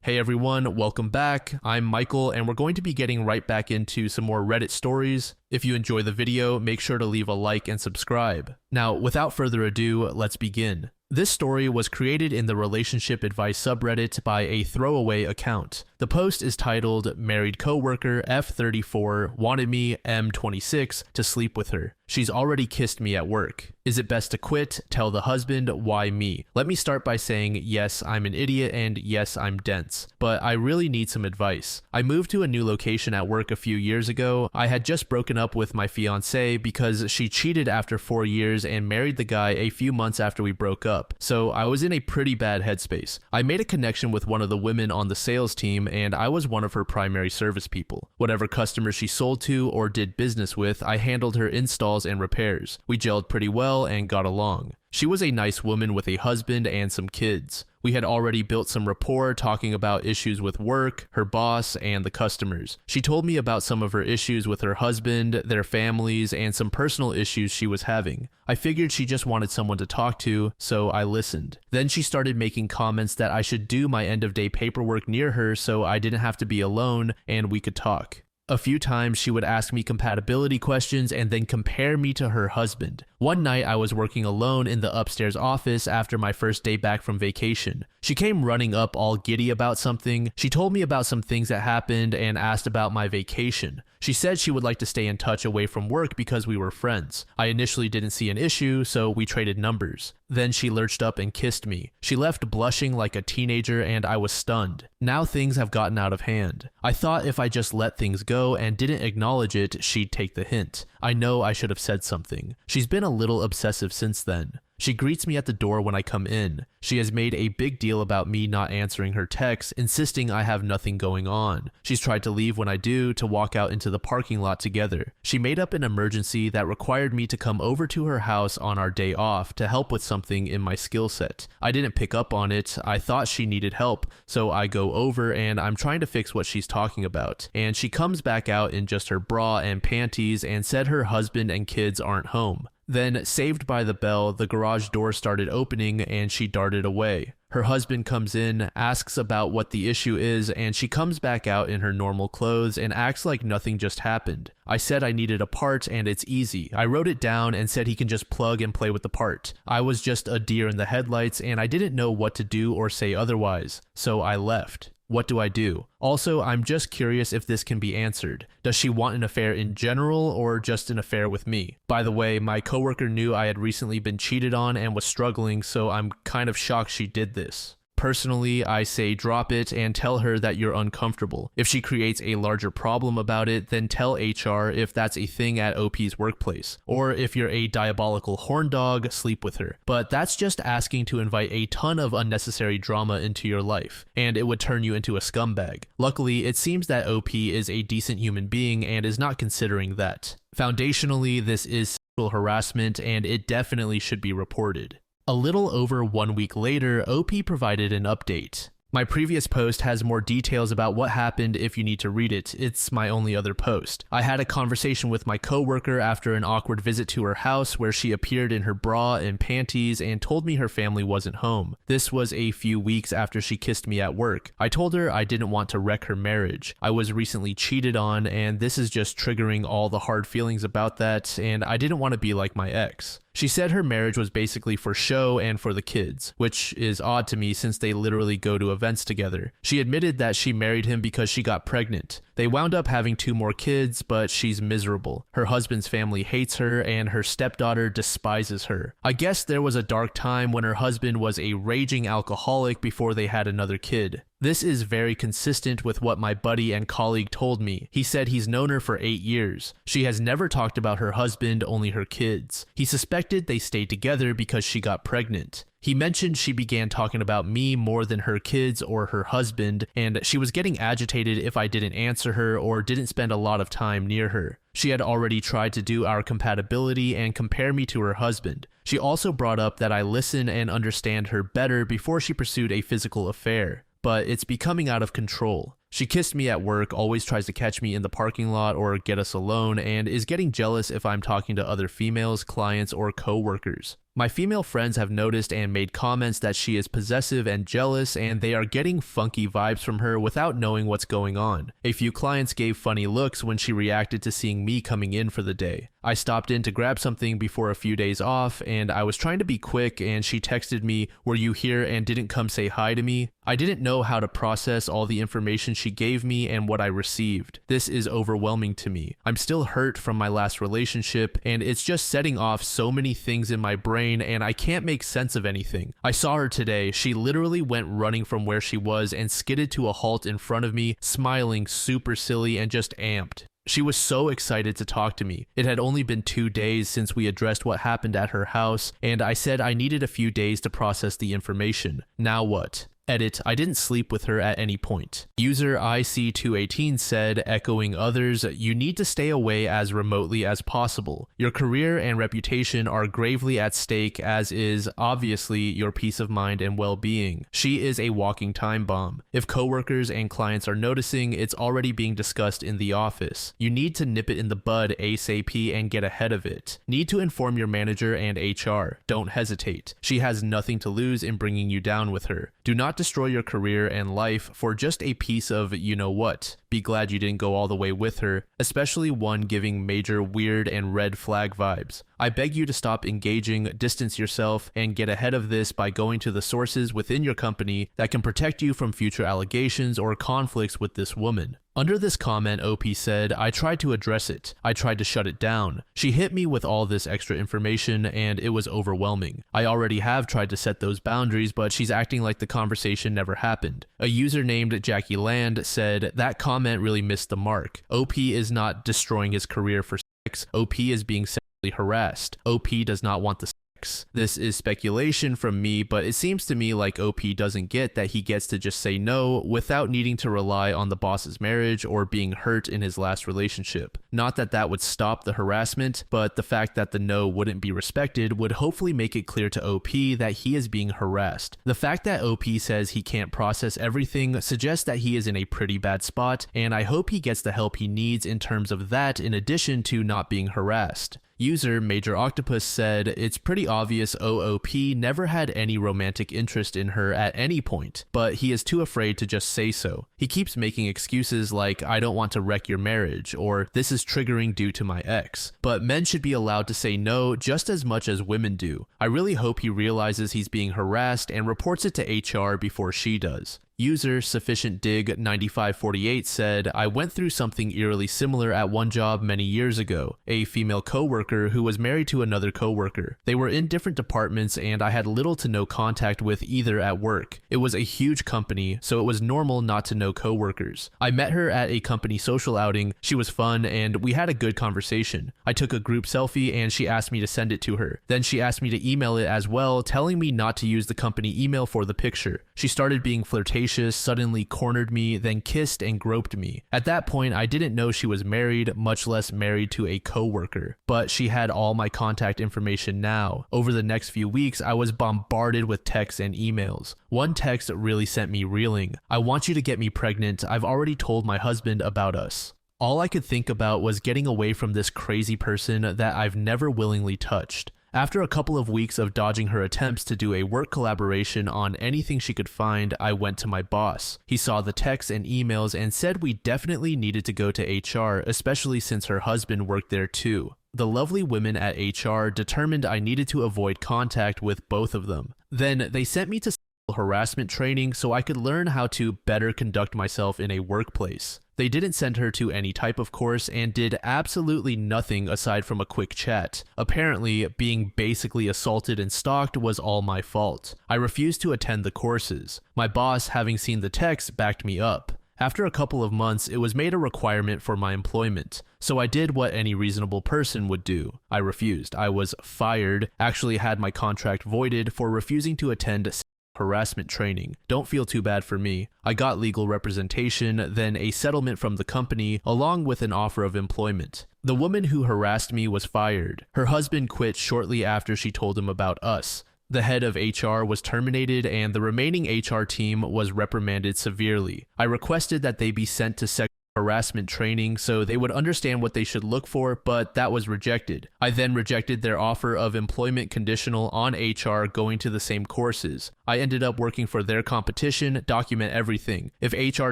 Hey everyone, welcome back. I'm Michael and we're going to be getting right back into some more Reddit stories. If you enjoy the video, make sure to leave a like and subscribe. Now, without further ado, let's begin. This story was created in the relationship advice subreddit by a throwaway account. The post is titled "Married Coworker F34 wanted me M26 to sleep with her. She's already kissed me at work. Is it best to quit? Tell the husband, why me?" Let me start by saying yes, I'm an idiot and yes, I'm dense, but I really need some advice. I moved to a new location at work a few years ago. I had just broken up with my fiance because she cheated after 4 years and married the guy a few months after we broke up, so I was in a pretty bad headspace. I made a connection with one of the women on the sales team and I was one of her primary service people. Whatever customers she sold to or did business with, I handled her installs and repairs. We gelled pretty well and got along. She was a nice woman with a husband and some kids. We had already built some rapport talking about issues with work, her boss, and the customers. She told me about some of her issues with her husband, their families, and some personal issues she was having. I figured she just wanted someone to talk to, so I listened. Then she started making comments that I should do my end-of-day paperwork near her so I didn't have to be alone and we could talk. A few times she would ask me compatibility questions and then compare me to her husband. One night I was working alone in the upstairs office after my first day back from vacation. She came running up all giddy about something. She told me about some things that happened and asked about my vacation. She said she would like to stay in touch away from work because we were friends. I initially didn't see an issue, so we traded numbers. Then she lurched up and kissed me. She left blushing like a teenager and I was stunned. Now things have gotten out of hand. I thought if I just let things go and didn't acknowledge it, she'd take the hint. I know I should have said something. She's been a little obsessive since then. She greets me at the door when I come in. She has made a big deal about me not answering her texts, insisting I have nothing going on. She's tried to leave when I do to walk out into the parking lot together. She made up an emergency that required me to come over to her house on our day off to help with something in my skill set. I didn't pick up on it. I thought she needed help, so I go over and I'm trying to fix what she's talking about. And she comes back out in just her bra and panties and said her husband and kids aren't home. Then, saved by the bell, the garage door started opening and she darted away. Her husband comes in, asks about what the issue is, and she comes back out in her normal clothes and acts like nothing just happened. I said I needed a part and it's easy. I wrote it down and said he can just plug and play with the part. I was just a deer in the headlights and I didn't know what to do or say otherwise, so I left. What do I do? Also, I'm just curious if this can be answered. Does she want an affair in general or just an affair with me? By the way, my coworker knew I had recently been cheated on and was struggling, so I'm kind of shocked she did this. Personally, I say drop it and tell her that you're uncomfortable. If she creates a larger problem about it, then tell HR if that's a thing at OP's workplace. Or if you're a diabolical horn dog, sleep with her. But that's just asking to invite a ton of unnecessary drama into your life, and it would turn you into a scumbag. Luckily, it seems that OP is a decent human being and is not considering that. Foundationally, this is sexual harassment and it definitely should be reported. A little over 1 week later, OP provided an update. My previous post has more details about what happened if you need to read it. It's my only other post. I had a conversation with my coworker after an awkward visit to her house where she appeared in her bra and panties and told me her family wasn't home. This was a few weeks after she kissed me at work. I told her I didn't want to wreck her marriage. I was recently cheated on and this is just triggering all the hard feelings about that, and I didn't want to be like my ex. She said her marriage was basically for show and for the kids, which is odd to me since they literally go to events together. She admitted that she married him because she got pregnant. They wound up having 2 more kids, but she's miserable. Her husband's family hates her and her stepdaughter despises her. I guess there was a dark time when her husband was a raging alcoholic before they had another kid. This is very consistent with what my buddy and colleague told me. He said he's known her for 8 years. She has never talked about her husband, only her kids. He suspected they stayed together because she got pregnant. He mentioned she began talking about me more than her kids or her husband, and she was getting agitated if I didn't answer her or didn't spend a lot of time near her. She had already tried to do our compatibility and compare me to her husband. She also brought up that I listen and understand her better before she pursued a physical affair. But it's becoming out of control. She kissed me at work, always tries to catch me in the parking lot or get us alone, and is getting jealous if I'm talking to other females, clients, or coworkers. My female friends have noticed and made comments that she is possessive and jealous, and they are getting funky vibes from her without knowing what's going on. A few clients gave funny looks when she reacted to seeing me coming in for the day. I stopped in to grab something before a few days off, and I was trying to be quick, and she texted me, "Were you here and didn't come say hi to me?" I didn't know how to process all the information she gave me and what I received. This is overwhelming to me. I'm still hurt from my last relationship, and it's just setting off so many things in my brain, and I can't make sense of anything. I saw her today. She literally went running from where she was and skidded to a halt in front of me, smiling super silly and just amped. She was so excited to talk to me. It had only been 2 days since we addressed what happened at her house, and I said I needed a few days to process the information. Now what? Edit, I didn't sleep with her at any point. User IC218 said, echoing others, "You need to stay away as remotely as possible. Your career and reputation are gravely at stake, as is, obviously, your peace of mind and well-being. She is a walking time bomb. If coworkers and clients are noticing, it's already being discussed in the office. You need to nip it in the bud ASAP and get ahead of it. Need to inform your manager and HR. Don't hesitate. She has nothing to lose in bringing you down with her. Do not destroy your career and life for just a piece of you-know-what. Be glad you didn't go all the way with her, especially one giving major weird and red flag vibes. I beg you to stop engaging, distance yourself, and get ahead of this by going to the sources within your company that can protect you from future allegations or conflicts with this woman." Under this comment, OP said, "I tried to address it. I tried to shut it down. She hit me with all this extra information, and it was overwhelming. I already have tried to set those boundaries, but she's acting like the conversation never happened." A user named Jackie Land said, "That comment really missed the mark. OP is not destroying his career for sex. OP is being sexually harassed. OP does not want the sex. This is speculation from me, but it seems to me like OP doesn't get that he gets to just say no without needing to rely on the boss's marriage or being hurt in his last relationship. Not that that would stop the harassment, but the fact that the no wouldn't be respected would hopefully make it clear to OP that he is being harassed. The fact that OP says he can't process everything suggests that he is in a pretty bad spot, and I hope he gets the help he needs in terms of that in addition to not being harassed." User Major Octopus said, "It's pretty obvious OOP never had any romantic interest in her at any point, but he is too afraid to just say so. He keeps making excuses like, 'I don't want to wreck your marriage,' or 'this is triggering due to my ex.' But men should be allowed to say no just as much as women do. I really hope he realizes he's being harassed and reports it to HR before she does." User Sufficient Dig 9548 said, "I went through something eerily similar at one job many years ago. A female coworker who was married to another coworker. They were in different departments and I had little to no contact with either at work. It was a huge company, so it was normal not to know coworkers. I met her at a company social outing. She was fun and we had a good conversation. I took a group selfie and she asked me to send it to her. Then she asked me to email it as well, telling me not to use the company email for the picture. She started being flirtatious, suddenly cornered me, then kissed and groped me. At that point, I didn't know she was married, much less married to a coworker. But she had all my contact information now. Over the next few weeks, I was bombarded with texts and emails. One text really sent me reeling. 'I want you to get me pregnant. I've already told my husband about us.' All I could think about was getting away from this crazy person that I've never willingly touched. After a couple of weeks of dodging her attempts to do a work collaboration on anything she could find, I went to my boss. He saw the texts and emails and said we definitely needed to go to HR, especially since her husband worked there too. The lovely women at HR determined I needed to avoid contact with both of them. Then they sent me to harassment training so I could learn how to better conduct myself in a workplace. They didn't send her to any type of course and did absolutely nothing aside from a quick chat. Apparently, being basically assaulted and stalked was all my fault. I refused to attend the courses. My boss, having seen the text, backed me up. After a couple of months, it was made a requirement for my employment, so I did what any reasonable person would do. I refused. I was fired, actually had my contract voided for refusing to attend harassment training. Don't feel too bad for me. I got legal representation, then a settlement from the company, along with an offer of employment. The woman who harassed me was fired. Her husband quit shortly after she told him about us. The head of HR was terminated and the remaining HR team was reprimanded severely. I requested that they be sent to sexual harassment training so they would understand what they should look for, but that was rejected. I then rejected their offer of employment conditional on HR going to the same courses. I ended up working for their competition, document everything. If HR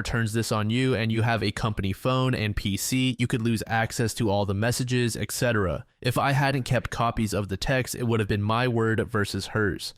turns this on you and you have a company phone and PC, you could lose access to all the messages, etc. If I hadn't kept copies of the text, it would have been my word versus hers.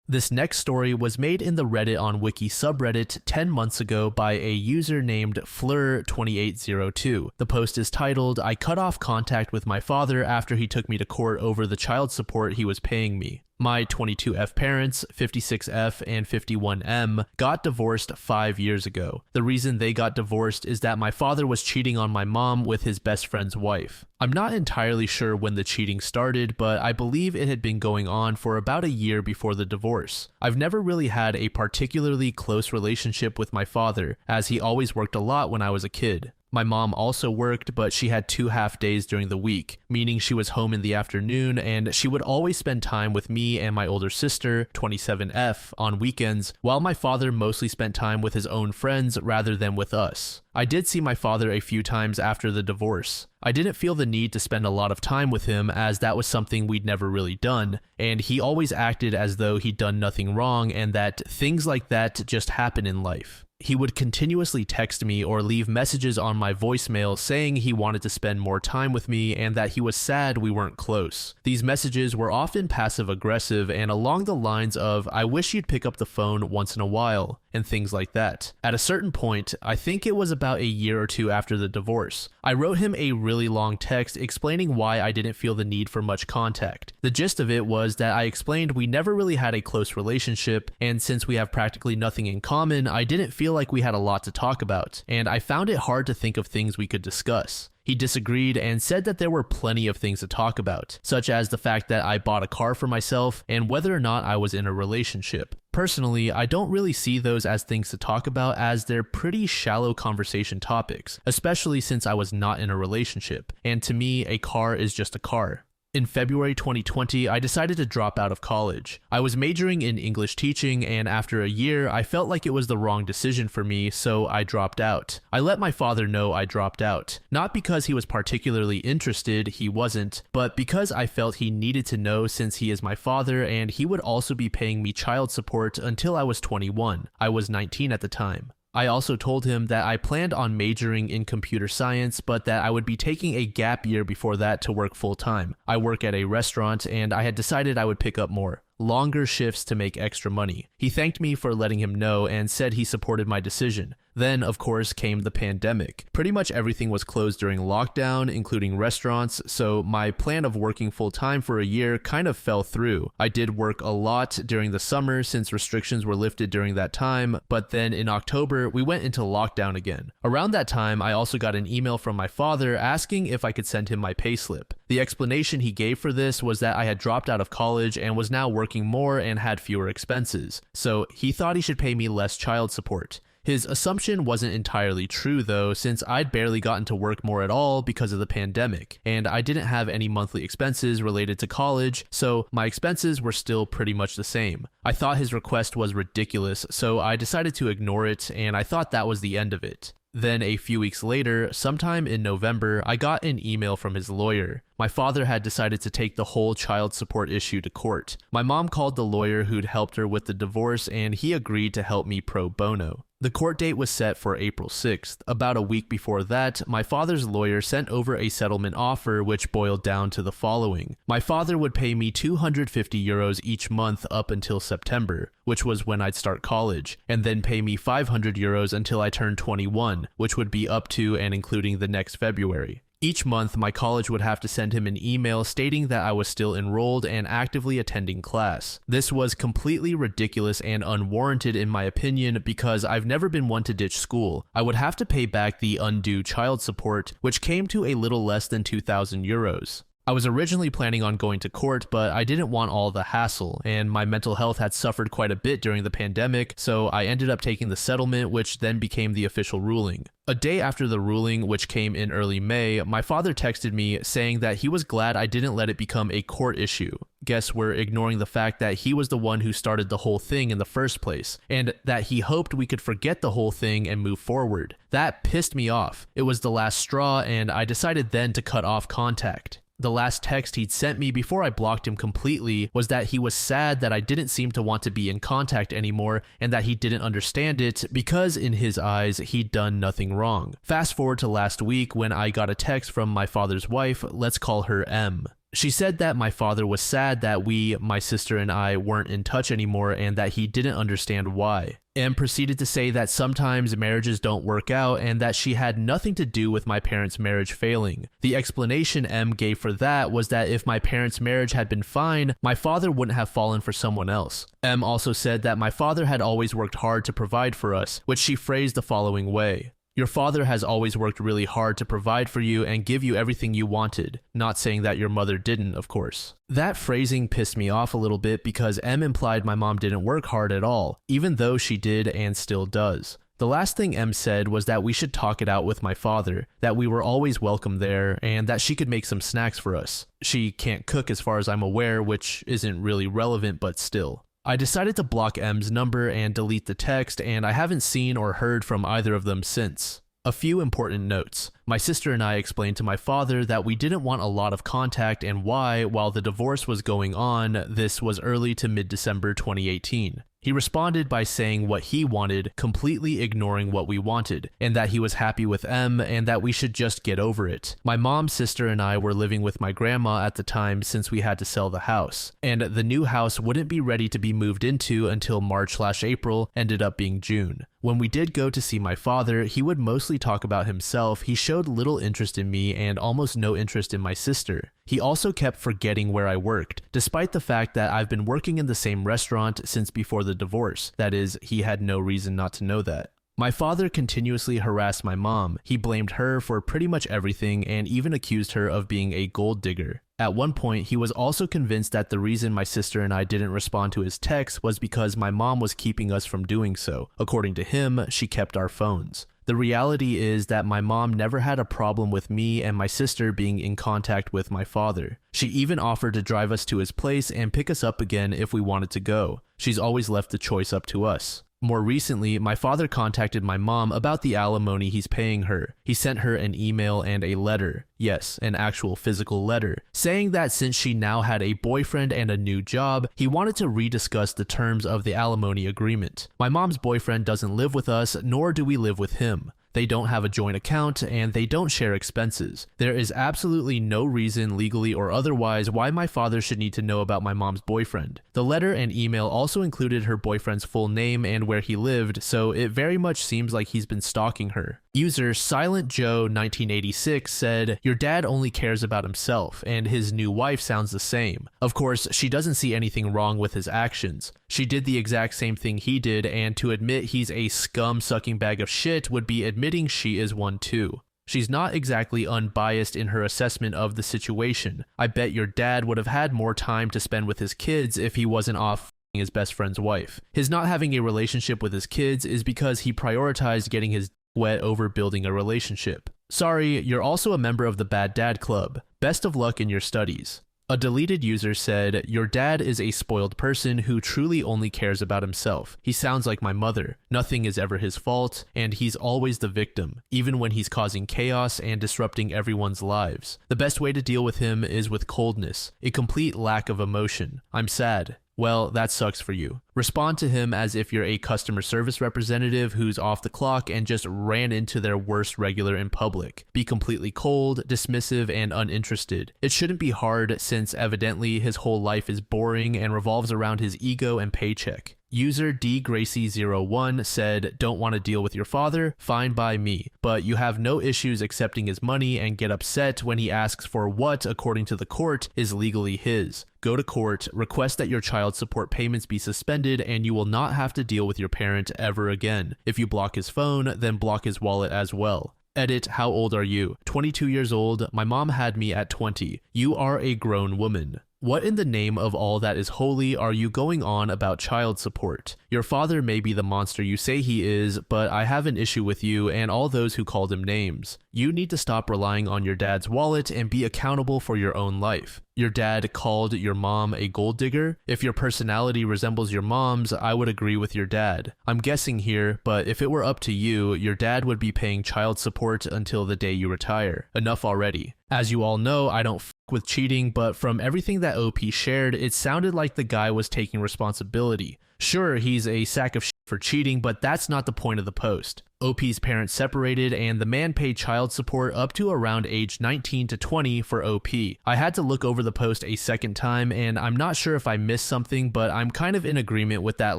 This next story was made in the Reddit on Wiki subreddit 10 months ago by a user named 𝒮𝟥𝒳𝒰A. The post is titled, "I cut off contact with my father after he took me to court over the child support he was paying me. My 22F parents, 56F and 51M, got divorced 5 years ago. The reason they got divorced is that my father was cheating on my mom with his best friend's wife. I'm not entirely sure when the cheating started, but I believe it had been going on for about a year before the divorce. I've never really had a particularly close relationship with my father, as he always worked a lot when I was a kid. My mom also worked, but she had 2 half days during the week, meaning she was home in the afternoon, and she would always spend time with me and my older sister, 27F, on weekends, while my father mostly spent time with his own friends rather than with us. I did see my father a few times after the divorce. I didn't feel the need to spend a lot of time with him as that was something we'd never really done, and he always acted as though he'd done nothing wrong and that things like that just happen in life. He would continuously text me or leave messages on my voicemail saying he wanted to spend more time with me and that he was sad we weren't close. These messages were often passive-aggressive and along the lines of, "I wish you'd pick up the phone once in a while," and things like that. At a certain point, I think it was about a year or 2 after the divorce, I wrote him a really long text explaining why I didn't feel the need for much contact. The gist of it was that I explained we never really had a close relationship, and since we have practically nothing in common, I didn't feel like we had a lot to talk about, and I found it hard to think of things we could discuss. He disagreed and said that there were plenty of things to talk about, such as the fact that I bought a car for myself and whether or not I was in a relationship. Personally, I don't really see those as things to talk about as they're pretty shallow conversation topics, especially since I was not in a relationship, and to me, a car is just a car. In February 2020, I decided to drop out of college. I was majoring in English teaching, and after a year, I felt like it was the wrong decision for me, so I dropped out. I let my father know I dropped out. Not because he was particularly interested, he wasn't, but because I felt he needed to know since he is my father and he would also be paying me child support until I was 21. I was 19 at the time. I also told him that I planned on majoring in computer science, but that I would be taking a gap year before that to work full-time. I work at a restaurant, and I had decided I would pick up longer shifts to make extra money. He thanked me for letting him know and said he supported my decision. Then, of course, came the pandemic. Pretty much everything was closed during lockdown, including restaurants, so my plan of working full-time for a year kind of fell through. I did work a lot during the summer since restrictions were lifted during that time, but then in October, we went into lockdown again. Around that time, I also got an email from my father asking if I could send him my payslip. The explanation he gave for this was that I had dropped out of college and was now working more and had fewer expenses, so he thought he should pay me less child support. His assumption wasn't entirely true though, since I'd barely gotten to work more at all because of the pandemic, and I didn't have any monthly expenses related to college, so my expenses were still pretty much the same. I thought his request was ridiculous, so I decided to ignore it, and I thought that was the end of it. Then a few weeks later, sometime in November, I got an email from his lawyer. My father had decided to take the whole child support issue to court. My mom called the lawyer who'd helped her with the divorce, and he agreed to help me pro bono. The court date was set for April 6th. About a week before that, my father's lawyer sent over a settlement offer which boiled down to the following. My father would pay me €250 each month up until September, which was when I'd start college, and then pay me €500 until I turned 21, which would be up to and including the next February. Each month, my college would have to send him an email stating that I was still enrolled and actively attending class. This was completely ridiculous and unwarranted in my opinion because I've never been one to ditch school. I would have to pay back the undue child support, which came to a little less than €2,000. I was originally planning on going to court, but I didn't want all the hassle, and my mental health had suffered quite a bit during the pandemic, so I ended up taking the settlement, which then became the official ruling. A day after the ruling, which came in early May, my father texted me saying that he was glad I didn't let it become a court issue. guests were ignoring the fact that he was the one who started the whole thing in the first place, and that he hoped we could forget the whole thing and move forward. That pissed me off. It was the last straw, and I decided then to cut off contact. The last text he'd sent me before I blocked him completely was that he was sad that I didn't seem to want to be in contact anymore and that he didn't understand it because in his eyes he'd done nothing wrong. Fast forward to last week when I got a text from my father's wife, let's call her M. She said that my father was sad that my sister and I, weren't in touch anymore and that he didn't understand why. M proceeded to say that sometimes marriages don't work out and that she had nothing to do with my parents' marriage failing. The explanation M gave for that was that if my parents' marriage had been fine, my father wouldn't have fallen for someone else. M also said that my father had always worked hard to provide for us, which she phrased the following way. Your father has always worked really hard to provide for you and give you everything you wanted, not saying that your mother didn't, of course. That phrasing pissed me off a little bit because M implied my mom didn't work hard at all, even though she did and still does. The last thing M said was that we should talk it out with my father, that we were always welcome there, and that she could make some snacks for us. She can't cook as far as I'm aware, which isn't really relevant, but still. I decided to block M's number and delete the text, and I haven't seen or heard from either of them since. A few important notes. My sister and I explained to my father that we didn't want a lot of contact and why, while the divorce was going on, this was early to mid-December 2018. He responded by saying what he wanted, completely ignoring what we wanted, and that he was happy with M and that we should just get over it. My mom, sister, and I were living with my grandma at the time since we had to sell the house, and the new house wouldn't be ready to be moved into until March/April, ended up being June. When we did go to see my father, he would mostly talk about himself. He showed little interest in me and almost no interest in my sister. He also kept forgetting where I worked, despite the fact that I've been working in the same restaurant since before the divorce. That is, he had no reason not to know that. My father continuously harassed my mom. He blamed her for pretty much everything and even accused her of being a gold digger. At one point, he was also convinced that the reason my sister and I didn't respond to his texts was because my mom was keeping us from doing so. According to him, she kept our phones. The reality is that my mom never had a problem with me and my sister being in contact with my father. She even offered to drive us to his place and pick us up again if we wanted to go. She's always left the choice up to us. More recently, my father contacted my mom about the alimony he's paying her. He sent her an email and a letter. Yes, an actual physical letter, saying that since she now had a boyfriend and a new job, he wanted to rediscuss the terms of the alimony agreement. My mom's boyfriend doesn't live with us, nor do we live with him. They don't have a joint account, and they don't share expenses. There is absolutely no reason, legally or otherwise, why my father should need to know about my mom's boyfriend. The letter and email also included her boyfriend's full name and where he lived, so it very much seems like he's been stalking her. User SilentJoe1986 said, "Your dad only cares about himself, and his new wife sounds the same. Of course, she doesn't see anything wrong with his actions. She did the exact same thing he did, and to admit he's a scum-sucking bag of shit would be admitting she is one too. She's not exactly unbiased in her assessment of the situation. I bet your dad would have had more time to spend with his kids if he wasn't off his best friend's wife. His not having a relationship with his kids is because he prioritized getting his wet over building a relationship. Sorry, you're also a member of the Bad Dad Club. Best of luck in your studies." A deleted user said, "Your dad is a spoiled person who truly only cares about himself. He sounds like my mother. Nothing is ever his fault, and he's always the victim, even when he's causing chaos and disrupting everyone's lives. The best way to deal with him is with coldness, a complete lack of emotion. I'm sad. Well, that sucks for you. Respond to him as if you're a customer service representative who's off the clock and just ran into their worst regular in public. Be completely cold, dismissive, and uninterested. It shouldn't be hard since evidently his whole life is boring and revolves around his ego and paycheck." User dgracie01 said, "Don't want to deal with your father? Fine by me. But you have no issues accepting his money and get upset when he asks for what, according to the court, is legally his. Go to court, request that your child support payments be suspended, and you will not have to deal with your parent ever again. If you block his phone, then block his wallet as well." Edit, how old are you? 22 years old. My mom had me at 20. You are a grown woman. What in the name of all that is holy are you going on about child support? Your father may be the monster you say he is, but I have an issue with you and all those who called him names. You need to stop relying on your dad's wallet and be accountable for your own life. Your dad called your mom a gold digger? If your personality resembles your mom's, I would agree with your dad. I'm guessing here, but if it were up to you, your dad would be paying child support until the day you retire. Enough already. As you all know, I don't with cheating, but from everything that OP shared, it sounded like the guy was taking responsibility. Sure, he's a sack of shit for cheating, but that's not the point of the post. OP's parents separated and the man paid child support up to around age 19 to 20 for OP. I had to look over the post a second time and I'm not sure if I missed something, but I'm kind of in agreement with that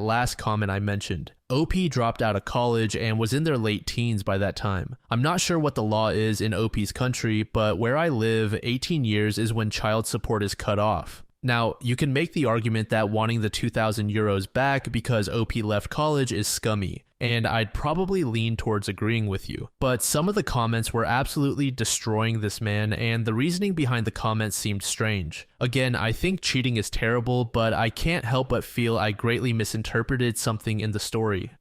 last comment I mentioned. OP dropped out of college and was in their late teens by that time. I'm not sure what the law is in OP's country, but where I live, 18 years is when child support is cut off. Now, you can make the argument that wanting the 2,000 euros back because OP left college is scummy, and I'd probably lean towards agreeing with you. But some of the comments were absolutely destroying this man, and the reasoning behind the comments seemed strange. Again, I think cheating is terrible, but I can't help but feel I greatly misinterpreted something in the story.